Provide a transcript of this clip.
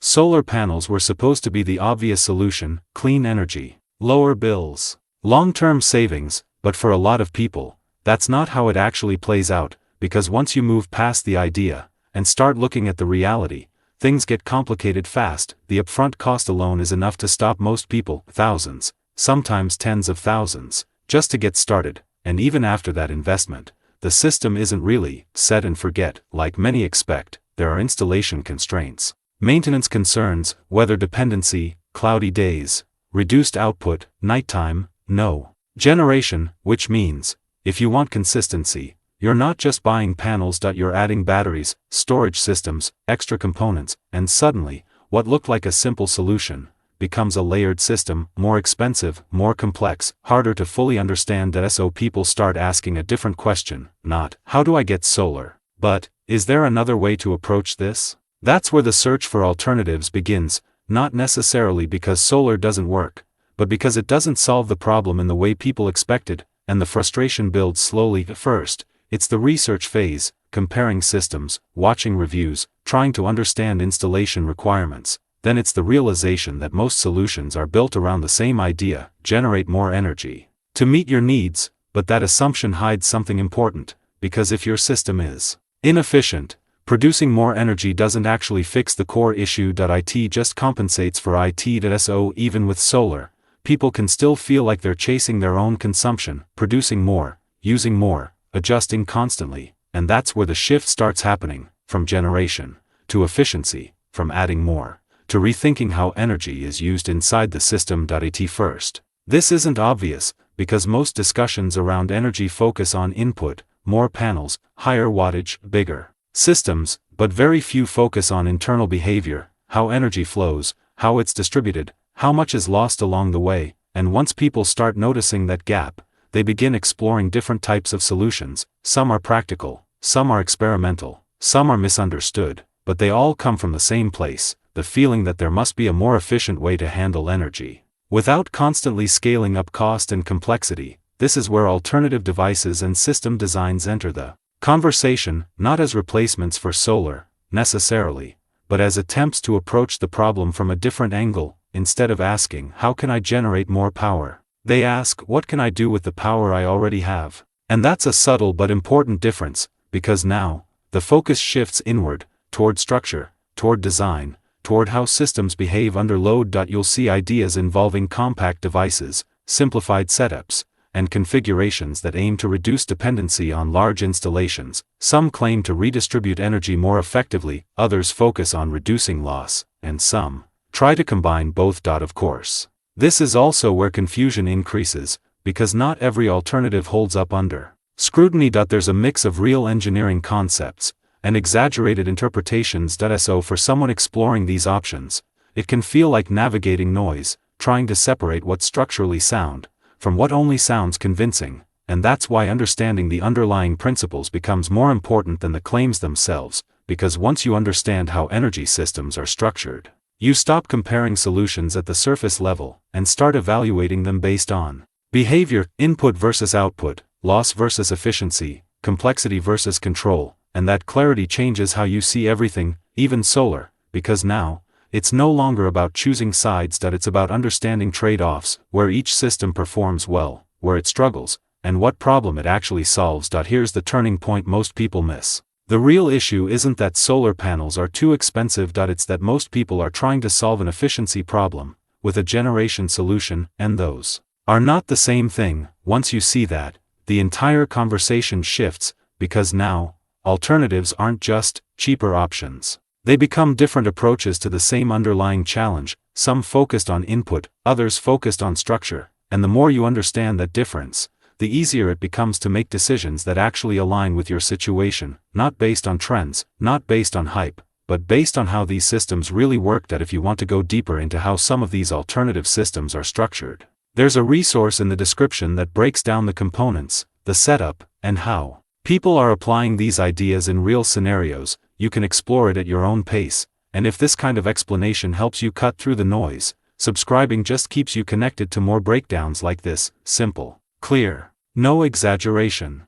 Solar panels were supposed to be the obvious solution: clean energy, lower bills, long-term savings, but for a lot of people, that's not how it actually plays out, because once you move past the idea and start looking at the reality, things get complicated fast. The upfront cost alone is enough to stop most people, thousands, sometimes tens of thousands, just to get started, and even after that investment, the system isn't really set and forget like many expect. There are installation constraints, maintenance concerns, weather dependency, cloudy days, reduced output, nighttime, no generation, which means, if you want consistency, you're not just buying panels. You're adding batteries, storage systems, extra components, and suddenly, what looked like a simple solution becomes a layered system, more expensive, more complex, harder to fully understand. So people start asking a different question, not, how do I get solar, but, is there another way to approach this? That's where the search for alternatives begins, not necessarily because solar doesn't work, but because it doesn't solve the problem in the way people expected, and the frustration builds slowly. At first, it's the research phase, comparing systems, watching reviews, trying to understand installation requirements. Then it's the realization that most solutions are built around the same idea: generate more energy to meet your needs. But that assumption hides something important, because if your system is inefficient, producing more energy doesn't actually fix the core issue. It just compensates for it. So even with solar, people can still feel like they're chasing their own consumption, producing more, using more, adjusting constantly, and that's where the shift starts happening, from generation to efficiency, from adding more to rethinking how energy is used inside the system. First, this isn't obvious, because most discussions around energy focus on input, more panels, higher wattage, bigger systems, but very few focus on internal behavior, how energy flows, how it's distributed, how much is lost along the way. And once people start noticing that gap, they begin exploring different types of solutions. Some are practical, some are experimental, some are misunderstood, but they all come from the same place: the feeling that there must be a more efficient way to handle energy, without constantly scaling up cost and complexity. This is where alternative devices and system designs enter the conversation, not as replacements for solar, necessarily, but as attempts to approach the problem from a different angle. Instead of asking, how can I generate more power, they ask, what can I do with the power I already have? And that's a subtle but important difference, because now, the focus shifts inward, toward structure, toward design, toward how systems behave under load. You'll see ideas involving compact devices, simplified setups, and configurations that aim to reduce dependency on large installations. Some claim to redistribute energy more effectively, others focus on reducing loss, and some try to combine both. Of course, this is also where confusion increases, because not every alternative holds up under scrutiny. There's a mix of real engineering concepts and exaggerated interpretations. So for someone exploring these options, it can feel like navigating noise, trying to separate what's structurally sound from what only sounds convincing. And that's why understanding the underlying principles becomes more important than the claims themselves, because once you understand how energy systems are structured, you stop comparing solutions at the surface level and start evaluating them based on behavior, input versus output, loss versus efficiency, complexity versus control. And that clarity changes how you see everything, even solar, because now, it's no longer about choosing sides. It's about understanding trade-offs, where each system performs well, where it struggles, and what problem it actually solves. Here's the turning point most people miss. The real issue isn't that solar panels are too expensive. It's that most people are trying to solve an efficiency problem with a generation solution, and those are not the same thing. Once you see that, the entire conversation shifts, because now, alternatives aren't just cheaper options. They become different approaches to the same underlying challenge, some focused on input, others focused on structure, and the more you understand that difference, the easier it becomes to make decisions that actually align with your situation, not based on trends, not based on hype, but based on how these systems really work. If you want to go deeper into how some of these alternative systems are structured, there's a resource in the description that breaks down the components, the setup, and how people are applying these ideas in real scenarios. You can explore it at your own pace, and if this kind of explanation helps you cut through the noise, subscribing just keeps you connected to more breakdowns like this: simple, clear, no exaggeration.